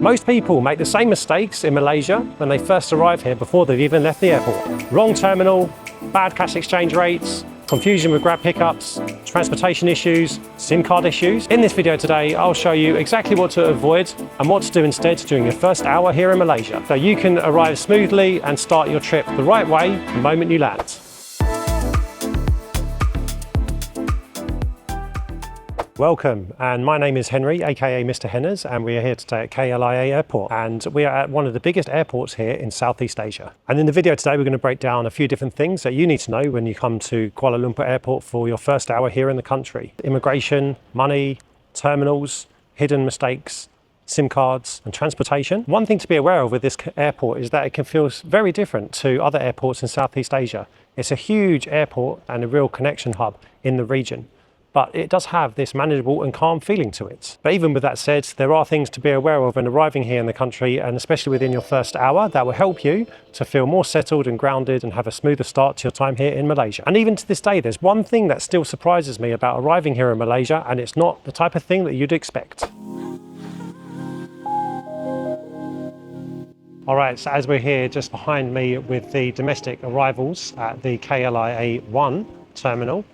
Most people make the same mistakes in Malaysia when they first arrive here before they've even left the airport. Wrong terminal, bad cash exchange rates, confusion with grab pickups, transportation issues, SIM card issues. In this video today, I'll show you exactly what to avoid and what to do instead during your first hour here in Malaysia, so you can arrive smoothly and start your trip the right way the moment you land. Welcome, and my name is Henry, aka Mr. Henners, and we are here today at KLIA Airport, and we are at one of the biggest airports here in Southeast Asia. And in the video today, we're going to break down a few different things that you need to know when you come to Kuala Lumpur Airport for your first hour here in the country. Immigration, money, terminals, hidden mistakes, SIM cards and transportation. One thing to be aware of with this airport is that it can feel very different to other airports in Southeast Asia. It's a huge airport and a real connection hub in the region, but it does have this manageable and calm feeling to it. But even with that said, there are things to be aware of when arriving here in the country, and especially within your first hour, that will help you to feel more settled and grounded and have a smoother start to your time here in Malaysia. And even to this day, there's one thing that still surprises me about arriving here in Malaysia, and it's not the type of thing that you'd expect. All right, so as we're here just behind me with the domestic arrivals at the KLIA 1 terminal,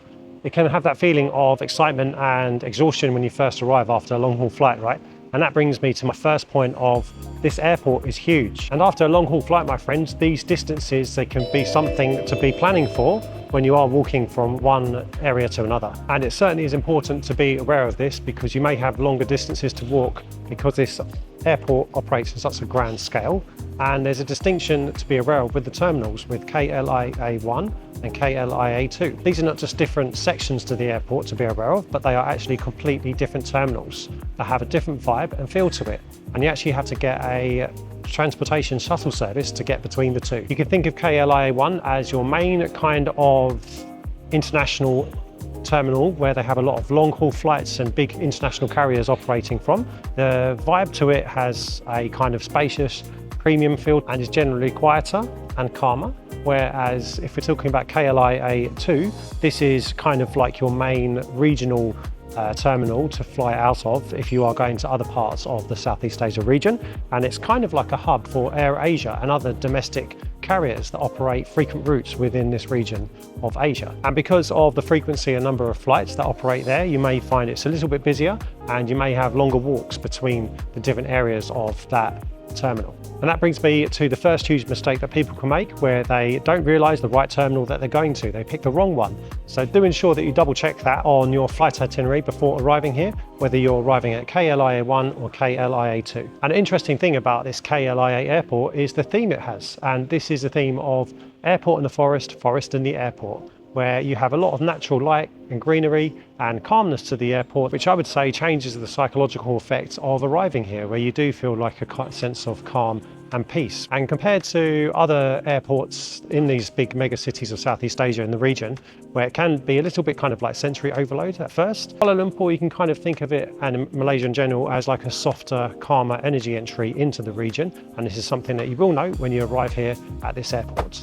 it can have that feeling of excitement and exhaustion when you first arrive after a long haul flight, right? And that brings me to my first point of this airport is huge. And after a long haul flight, my friends, these distances, they can be something to be planning for when you are walking from one area to another. And it certainly is important to be aware of this because you may have longer distances to walk because this airport operates on such a grand scale. And there's a distinction to be aware of with the terminals with KLIA 1 and KLIA 2. These are not just different sections to the airport to be aware of, but they are actually completely different terminals that have a different vibe and feel to it. And you actually have to get a transportation shuttle service to get between the two. You can think of KLIA 1 as your main kind of international terminal where they have a lot of long haul flights and big international carriers operating from. The vibe to it has a kind of spacious premium feel and is generally quieter and calmer. Whereas if we're talking about KLIA 2, this is kind of like your main regional terminal to fly out of if you are going to other parts of the Southeast Asia region. And it's kind of like a hub for Air Asia and other domestic carriers that operate frequent routes within this region of Asia. And because of the frequency and number of flights that operate there, you may find it's a little bit busier and you may have longer walks between the different areas of that terminal. And that brings me to the first huge mistake that people can make, where they don't realise the right terminal that they're going to. They pick the wrong one. So do ensure that you double check that on your flight itinerary before arriving here, whether you're arriving at KLIA 1 or KLIA 2. An interesting thing about this KLIA airport is the theme it has. And this is a theme of airport in the forest, forest in the airport, where you have a lot of natural light and greenery and calmness to the airport, which I would say changes the psychological effect of arriving here, where you do feel like a sense of calm and peace. And compared to other airports in these big mega cities of Southeast Asia in the region, where it can be a little bit kind of like sensory overload at first, Kuala Lumpur, you can kind of think of it, and in Malaysia in general, as like a softer, calmer energy entry into the region. And this is something that you will know when you arrive here at this airport.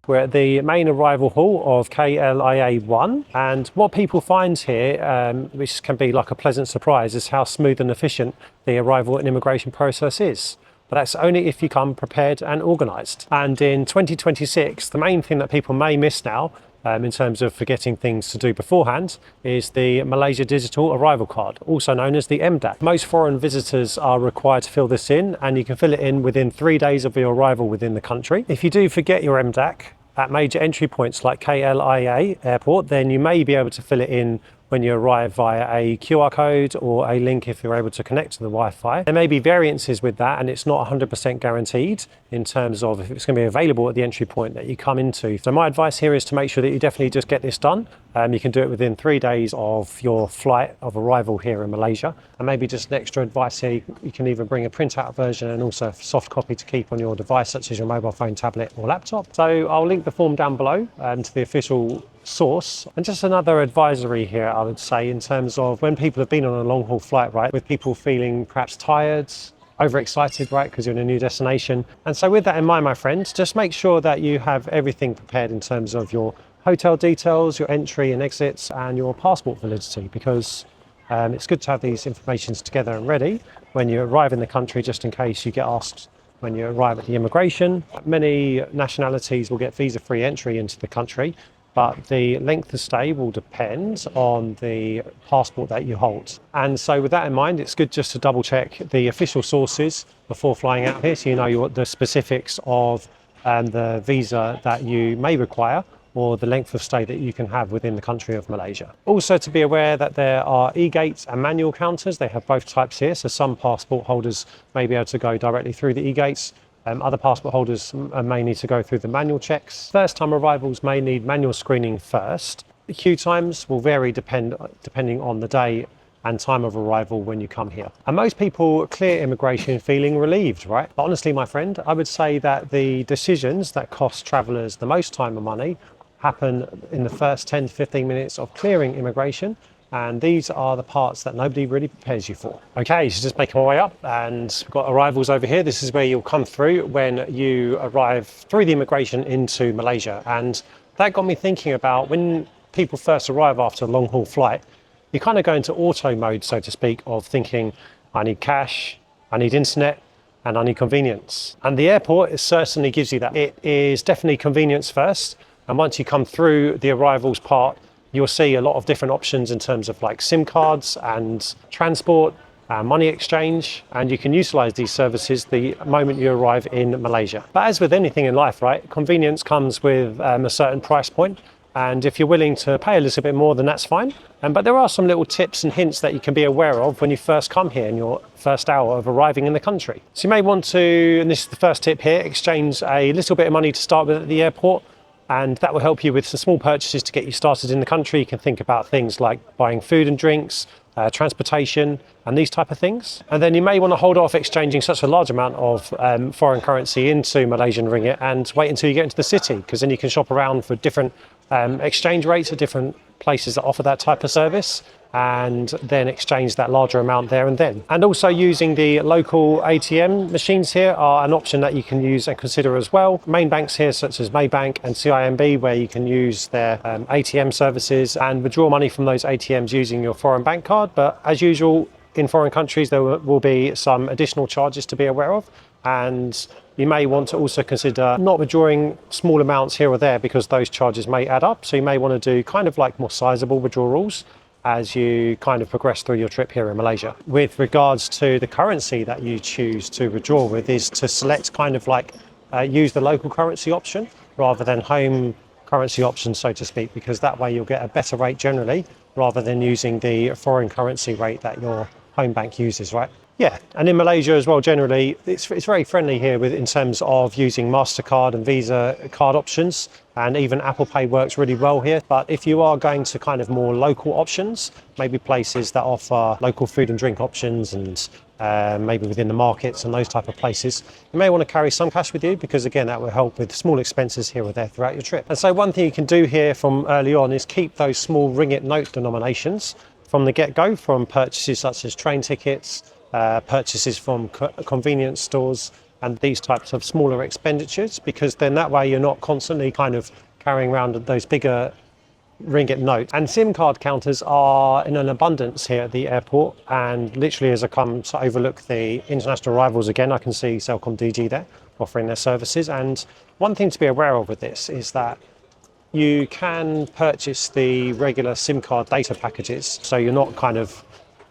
We're at the main arrival hall of KLIA 1, and what people find here, which can be like a pleasant surprise, is how smooth and efficient the arrival and immigration process is. But that's only if you come prepared and organised. And in 2026, the main thing that people may miss now, in terms of forgetting things to do beforehand, is the Malaysia Digital Arrival Card, also known as the MDAC. Most foreign visitors are required to fill this in, and you can fill it in within 3 days of your arrival within the country. If you do forget your MDAC at major entry points like KLIA Airport, then you may be able to fill it in when you arrive via a QR code or a link if you're able to connect to the Wi-Fi. There may be variances with that, and it's not 100% guaranteed in terms of if it's going to be available at the entry point that you come into. So my advice here is to make sure that you definitely just get this done. You can do it within 3 days of your flight of arrival here in Malaysia. And maybe just an extra advice here, you can even bring a printout version and also a soft copy to keep on your device, such as your mobile phone, tablet or laptop. So I'll link the form down below to the official source. And just another advisory here, I would say, in terms of when people have been on a long haul flight, right, with people feeling perhaps tired, overexcited, right, because you're in a new destination. And so with that in mind, my friends, just make sure that you have everything prepared in terms of your hotel details, your entry and exits, and your passport validity, because It's good to have these informations together and ready when you arrive in the country, just in case you get asked when you arrive at the immigration. Many nationalities will get visa-free entry into the country, but the length of stay will depend on the passport that you hold. And so with that in mind, it's good just to double check the official sources before flying out here, so you know the specifics of the visa that you may require, or the length of stay that you can have within the country of Malaysia. Also to be aware that there are e-gates and manual counters. They have both types here, so some passport holders may be able to go directly through the e-gates. Other passport holders may need to go through the manual checks. First time arrivals may need manual screening first. The queue times will vary depending on the day and time of arrival when you come here. And most people clear immigration feeling relieved, right? But honestly, my friend, I would say that the decisions that cost travellers the most time and money happen in the first 10 to 15 minutes of clearing immigration, and these are the parts that nobody really prepares you for. Okay, so just making my way up, and we've got arrivals over here. This is where you'll come through when you arrive through the immigration into Malaysia. And that got me thinking about when people first arrive after a long haul flight, you kind of go into auto mode, so to speak, of thinking, I need cash, I need internet, and I need convenience. And the airport, it certainly gives you that. It is definitely convenience first. And once you come through the arrivals part, you'll see a lot of different options in terms of like SIM cards and transport, money exchange, and you can utilize these services the moment you arrive in Malaysia. But as with anything in life, right, convenience comes with a certain price point. And if you're willing to pay a little bit more, then that's fine. But there are some little tips and hints that you can be aware of when you first come here in your first hour of arriving in the country. So you may want to, and this is the first tip here, exchange a little bit of money to start with at the airport. And that will help you with some small purchases to get you started in the country. You can think about things like buying food and drinks, transportation, and these type of things. And then you may want to hold off exchanging such a large amount of foreign currency into Malaysian ringgit and wait until you get into the city, because then you can shop around for different exchange rates at different places that offer that type of service, and then exchange that larger amount there and then. And also using the local ATM machines here are an option that you can use and consider as well. Main banks here such as Maybank and CIMB, where you can use their ATM services and withdraw money from those ATMs using your foreign bank card. But as usual, in foreign countries, there will be some additional charges to be aware of. And you may want to also consider not withdrawing small amounts here or there, because those charges may add up. So you may want to do kind of like more sizable withdrawals as you kind of progress through your trip here in Malaysia. With regards to the currency that you choose to withdraw with, is to select kind of like use the local currency option rather than home currency option, so to speak, because that way you'll get a better rate generally rather than using the foreign currency rate that your home bank uses, right? Yeah, and in Malaysia as well, generally, it's very friendly here in terms of using MasterCard and Visa card options, and even Apple Pay works really well here. But if you are going to kind of more local options, maybe places that offer local food and drink options, and maybe within the markets and those type of places, you may want to carry some cash with you, because again, that will help with small expenses here or there throughout your trip. And so one thing you can do here from early on is keep those small ringgit note denominations from the get-go, from purchases such as train tickets, purchases from convenience stores, and these types of smaller expenditures, because then that way you're not constantly kind of carrying around those bigger ringgit notes. And SIM card counters are in an abundance here at the airport, and literally as I come to overlook the international arrivals again, I can see Celcom DG there offering their services. And one thing to be aware of with this is that you can purchase the regular SIM card data packages, so you're not kind of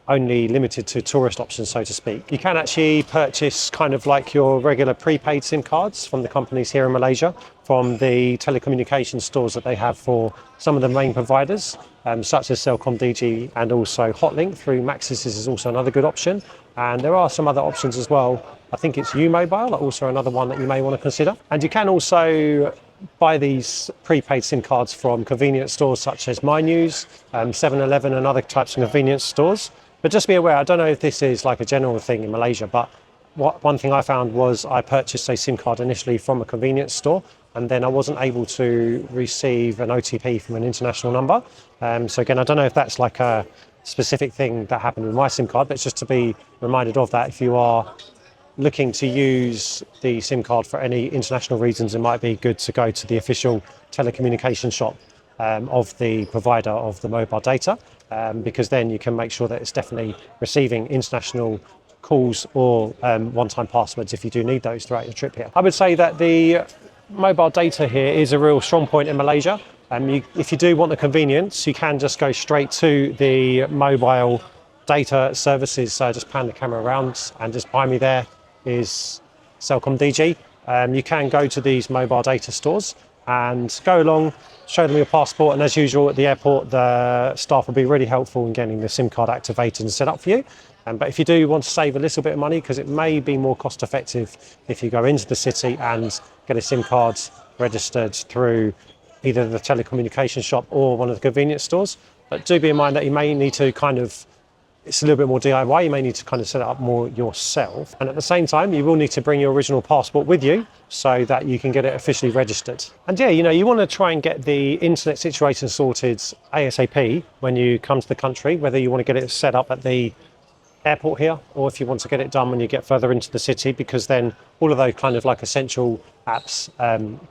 only limited to tourist options, so to speak. You can actually purchase kind of like your regular prepaid SIM cards from the companies here in Malaysia, from the telecommunication stores that they have for some of the main providers, such as Celcom DG, and also Hotlink through Maxis is also another good option. And there are some other options as well. I think it's U-Mobile, also another one that you may want to consider. And you can also buy these prepaid SIM cards from convenience stores such as My News, 7-Eleven and other types of convenience stores. But just be aware, I don't know if this is like a general thing in Malaysia, but one thing I found was I purchased a SIM card initially from a convenience store, and then I wasn't able to receive an OTP from an international number. So again, I don't know if that's like a specific thing that happened with my SIM card, but it's just to be reminded of that. If you are looking to use the SIM card for any international reasons, it might be good to go to the official telecommunication shop of the provider of the mobile data, because then you can make sure that it's definitely receiving international calls or one-time passwords if you do need those throughout your trip here. I would say that the mobile data here is a real strong point in Malaysia. If you do want the convenience, you can just go straight to the mobile data services. So just pan the camera around, and just behind me there is Celcom DG. You can go to these mobile data stores and go along, show them your passport, and as usual at the airport, the staff will be really helpful in getting the SIM card activated and set up for you. But if you do want to save a little bit of money, because it may be more cost effective if you go into the city and get a SIM card registered through either the telecommunications shop or one of the convenience stores. But do bear in mind that you may need to it's a little bit more DIY, you may need to kind of set it up more yourself. And at the same time, you will need to bring your original passport with you so that you can get it officially registered. And yeah, you want to try and get the internet situation sorted ASAP when you come to the country, whether you want to get it set up at the airport here, or if you want to get it done when you get further into the city, because then all of those kind of like essential apps,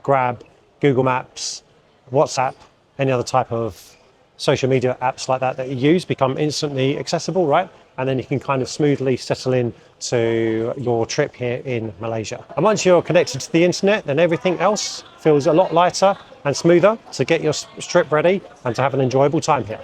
Grab, Google Maps, WhatsApp, any other type of social media apps like that you use become instantly accessible, right? And then you can kind of smoothly settle in to your trip here in Malaysia. And once you're connected to the internet, then everything else feels a lot lighter and smoother to get your trip ready and to have an enjoyable time here.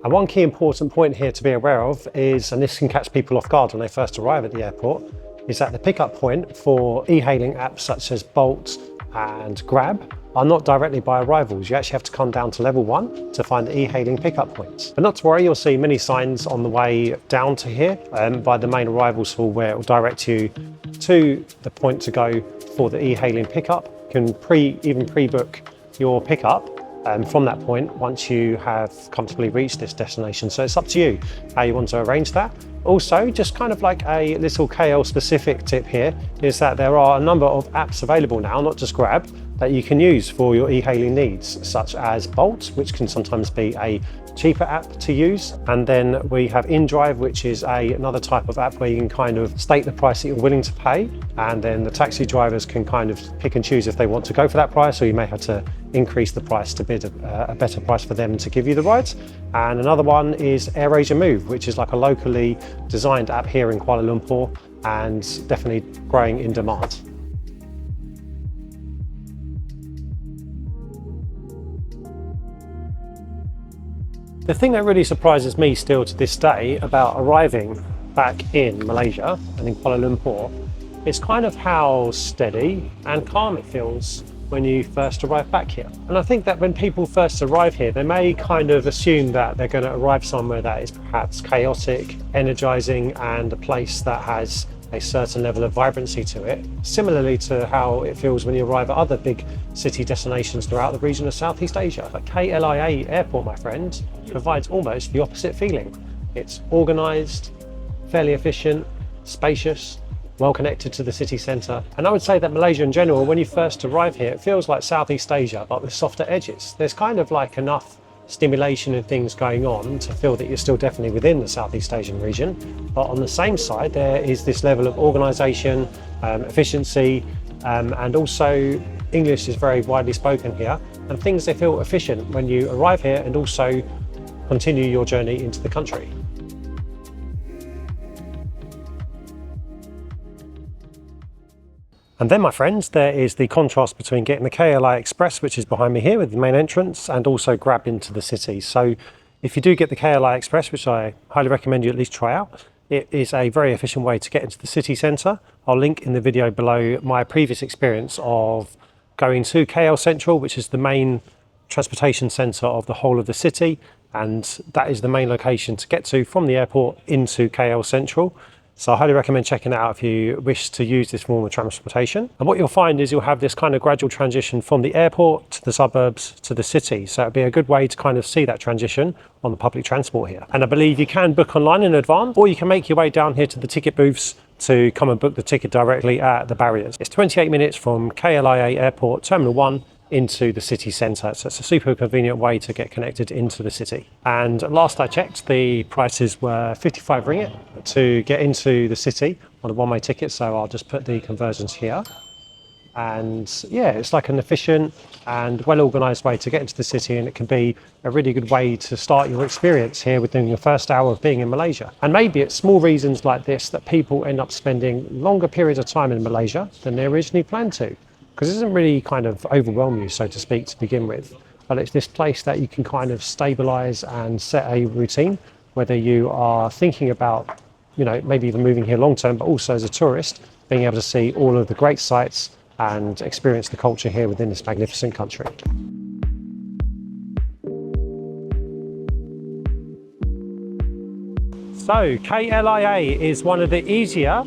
And one key important point here to be aware of is, and this can catch people off guard when they first arrive at the airport, is that the pickup point for e-hailing apps such as Bolt and Grab are not directly by arrivals. You actually have to come down to level 1 to find the e-hailing pickup points. But not to worry, you'll see many signs on the way down to here by the main arrivals hall, where it will direct you to the point to go for the e-hailing pickup. You can even pre-book your pickup from that point once you have comfortably reached this destination. So it's up to you how you want to arrange that. Also, just kind of like a little KL specific tip here, is that there are a number of apps available now, not just Grab, that you can use for your e-hailing needs, such as Bolt, which can sometimes be a cheaper app to use. And then we have InDrive, which is another type of app where you can kind of state the price that you're willing to pay, and then the taxi drivers can kind of pick and choose if they want to go for that price, or you may have to increase the price to bid a better price for them to give you the rides. And another one is AirAsia Move, which is like a locally designed app here in Kuala Lumpur, and definitely growing in demand. The thing that really surprises me still to this day about arriving back in Malaysia and in Kuala Lumpur is kind of how steady and calm it feels when you first arrive back here. And I think that when people first arrive here, they may kind of assume that they're going to arrive somewhere that is perhaps chaotic, energizing, and a place that has a certain level of vibrancy to it, similarly to how it feels when you arrive at other big city destinations throughout the region of Southeast Asia. But KLIA Airport, my friend, provides almost the opposite feeling. It's organised, fairly efficient, spacious, well connected to the city centre. And I would say that Malaysia in general, when you first arrive here, it feels like Southeast Asia, but with softer edges. There's kind of like enough stimulation and things going on to feel that you're still definitely within the Southeast Asian region. But on the same side, there is this level of organisation, efficiency, and also English is very widely spoken here, and things, they feel efficient when you arrive here and also continue your journey into the country. And then, my friends, there is the contrast between getting the KLIA Express, which is behind me here with the main entrance, and also Grab into the city. So if you do get the KLIA Express, which I highly recommend you at least try out, it is a very efficient way to get into the city centre. I'll link in the video below my previous experience of going to KL Central, which is the main transportation centre of the whole of the city, and that is the main location to get to from the airport into KL Central. So I highly recommend checking it out if you wish to use this form of transportation. And what you'll find is you'll have this kind of gradual transition from the airport to the suburbs to the city. So it'd be a good way to kind of see that transition on the public transport here. And I believe you can book online in advance, or you can make your way down here to the ticket booths to come and book the ticket directly at the barriers. It's 28 minutes from KLIA Airport Terminal 1 into the city centre. So it's a super convenient way to get connected into the city. And last I checked, the prices were 55 ringgit to get into the city on a one-way ticket. So I'll just put the conversions here. And yeah, it's like an efficient and well-organised way to get into the city, and it can be a really good way to start your experience here within your first hour of being in Malaysia. And maybe it's small reasons like this that people end up spending longer periods of time in Malaysia than they originally planned to, because it doesn't really kind of overwhelm you, so to speak, to begin with. But it's this place that you can kind of stabilise and set a routine, whether you are thinking about, you know, maybe even moving here long term, but also as a tourist, being able to see all of the great sights and experience the culture here within this magnificent country. So KLIA is one of the easier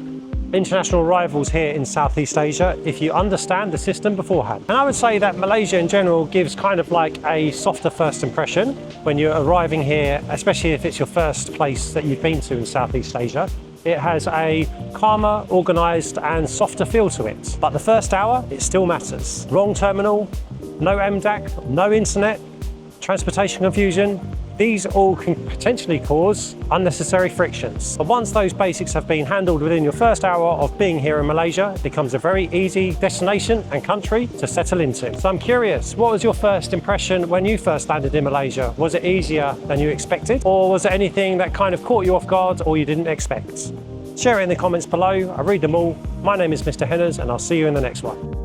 international arrivals here in Southeast Asia if you understand the system beforehand. And I would say that Malaysia in general gives kind of like a softer first impression when you're arriving here, especially if it's your first place that you've been to in Southeast Asia. It has a calmer, organised and softer feel to it. But the first hour, it still matters. Wrong terminal, no MDAC, no internet, transportation confusion. These all can potentially cause unnecessary frictions. But once those basics have been handled within your first hour of being here in Malaysia, it becomes a very easy destination and country to settle into. So I'm curious, what was your first impression when you first landed in Malaysia? Was it easier than you expected? Or was it anything that kind of caught you off guard or you didn't expect? Share it in the comments below. I read them all. My name is Mr. Henners and I'll see you in the next one.